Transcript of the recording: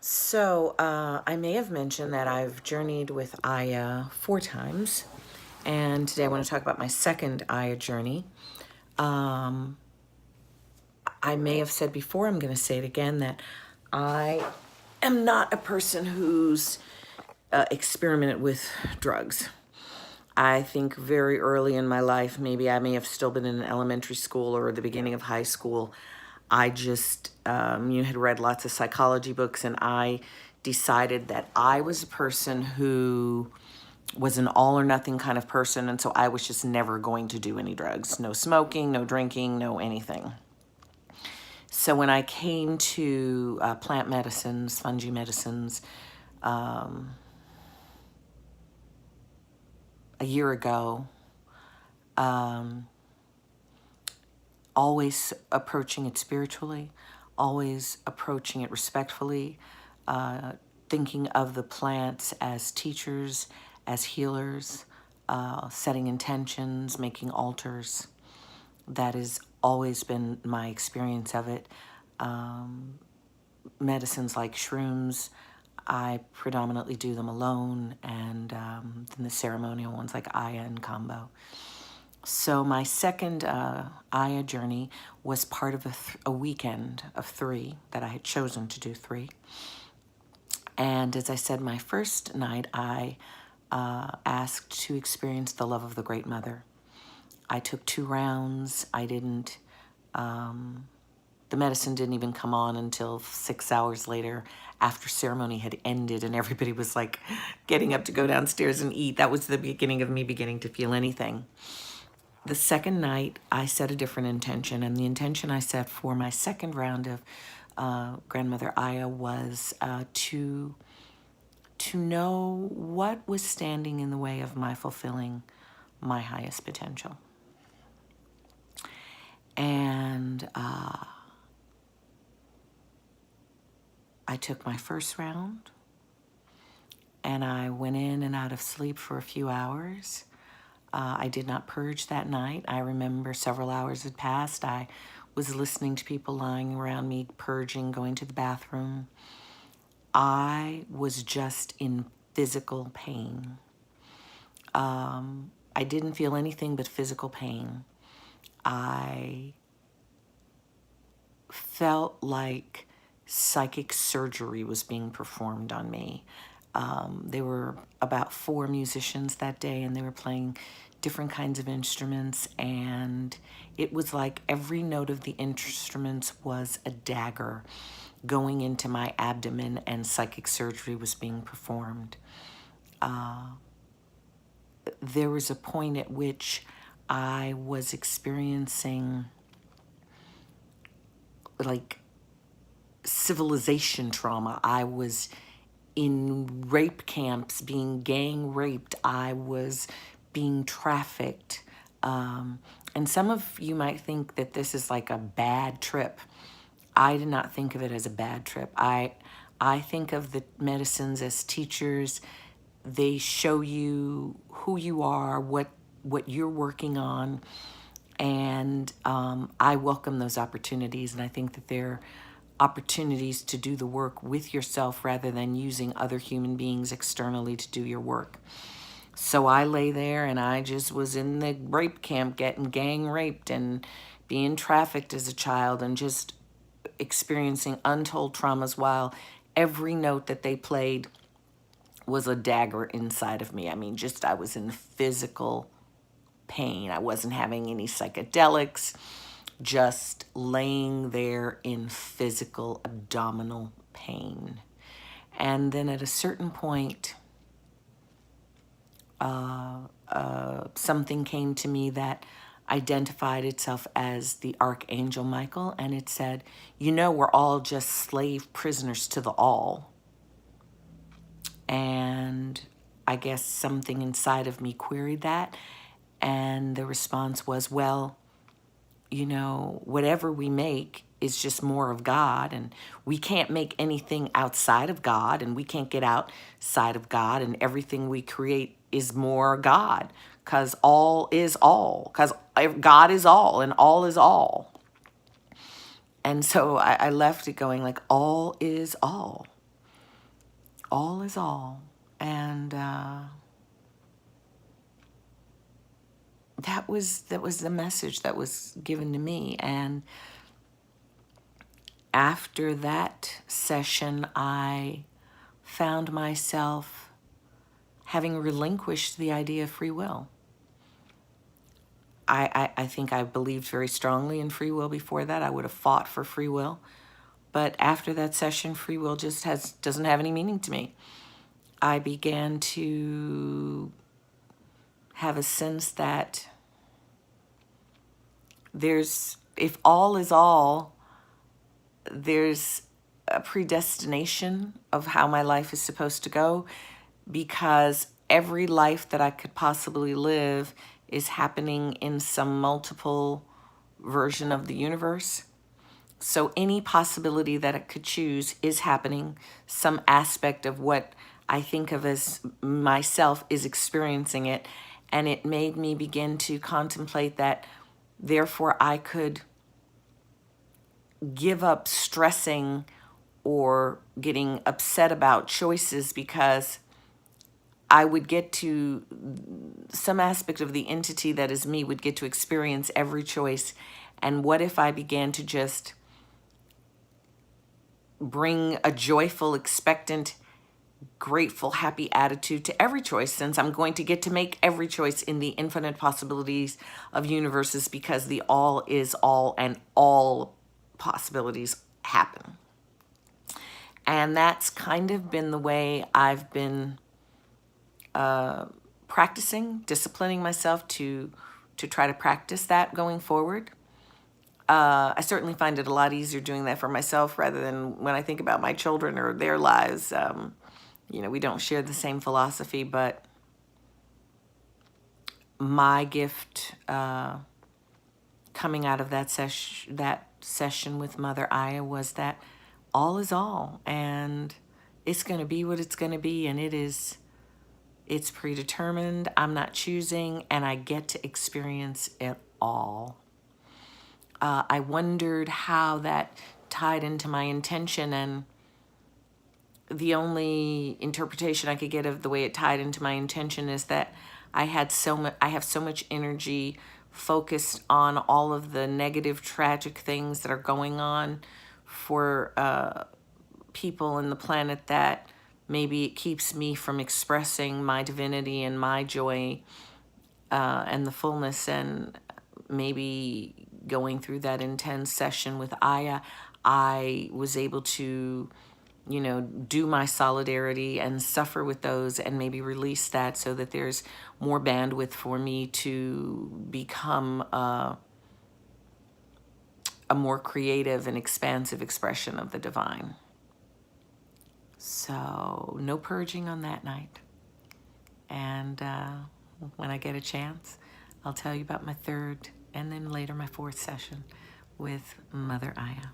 So, I may have mentioned that I've journeyed with Aya 4 times, and today I want to talk about my second Aya journey. Um, I may have said before, I'm going to say it again, that I am not a person who's experimented with drugs. I think very early in my life, maybe I may have still been in elementary school or the beginning of high school. I just, had read lots of psychology books, and I decided that I was a person who was an all or nothing kind of person. And so I was just never going to do any drugs, no smoking, no drinking, no anything. So when I came to plant medicines, fungi medicines, a year ago, always approaching it spiritually, always approaching it respectfully, thinking of the plants as teachers, as healers, setting intentions, making altars. That has always been my experience of it. Medicines like shrooms, I predominantly do them alone, and then the ceremonial ones like Aya and Kambo. So my second Aya journey was part of a weekend of 3 that I had chosen to do 3. And as I said, my first night, I asked to experience the love of the Great Mother. I took 2 rounds. I didn't, the medicine didn't even come on until 6 hours later after ceremony had ended and everybody was like getting up to go downstairs and eat. That was the beginning of me beginning to feel anything. The second night, I set a different intention, and the intention I set for my second round of Grandmother Aya was to know what was standing in the way of my fulfilling my highest potential. And I took my first round, and I went in and out of sleep for a few hours. I did not purge that night. I remember several hours had passed. I was listening to people lying around me, purging, going to the bathroom. I was just in physical pain. I didn't feel anything but physical pain. I felt like psychic surgery was being performed on me. There were about 4 musicians that day, and they were playing different kinds of instruments, and it was like every note of the instruments was a dagger going into my abdomen, and psychic surgery was being performed. There was a point at which I was experiencing like civilization trauma. I was in rape camps, being gang raped. I was being trafficked. And some of you might think that this is like a bad trip. I did not think of it as a bad trip. I think of the medicines as teachers. They show you who you are, what you're working on, and I welcome those opportunities, and I think that they're opportunities to do the work with yourself rather than using other human beings externally to do your work. So I lay there and I just was in the rape camp getting gang raped and being trafficked as a child and just experiencing untold traumas while every note that they played was a dagger inside of me. I mean, just I was in physical pain. I wasn't having any psychedelics, just laying there in physical abdominal pain. And then at a certain point, something came to me that identified itself as the Archangel Michael, and it said, you know, we're all just slave prisoners to the all. And I guess something inside of me queried that, and the response was, well, you know, whatever we make is just more of God, and we can't make anything outside of God, and we can't get outside of God, and everything we create is more God, because all is all, because God is all, and all is all. And so I left it going like, all is all. all is all. And that was the message that was given to me. And after that session, I found myself having relinquished the idea of free will. I think I believed very strongly in free will before that. I would have fought for free will. But after that session, free will just doesn't have any meaning to me. I began to have a sense that if all is all, there's a predestination of how my life is supposed to go, because every life that I could possibly live is happening in some multiple version of the universe. So any possibility that I could choose is happening. Some aspect of what I think of as myself is experiencing it. And it made me begin to contemplate that, therefore, I could give up stressing or getting upset about choices, because I would get to, some aspect of the entity that is me would get to experience every choice. And what if I began to just bring a joyful, expectant, grateful, happy attitude to every choice, since I'm going to get to make every choice in the infinite possibilities of universes, because the all is all and all possibilities happen. And that's kind of been the way I've been practicing, disciplining myself to try to practice that going forward. I certainly find it a lot easier doing that for myself rather than when I think about my children or their lives. We don't share the same philosophy, but my gift coming out of that session with Mother Aya was that all is all, and it's going to be what it's going to be, and it's predetermined. I'm not choosing, and I get to experience it all. I wondered how that tied into my intention, and the only interpretation I could get of the way it tied into my intention is that I have so much energy focused on all of the negative, tragic things that are going on for people in the planet, that maybe it keeps me from expressing my divinity and my joy and the fullness. And maybe going through that intense session with Aya, I was able to, do my solidarity and suffer with those, and maybe release that, so that there's more bandwidth for me to become a more creative and expansive expression of the divine. So no purging on that night. And when I get a chance, I'll tell you about my third and then later my fourth session with Mother Aya.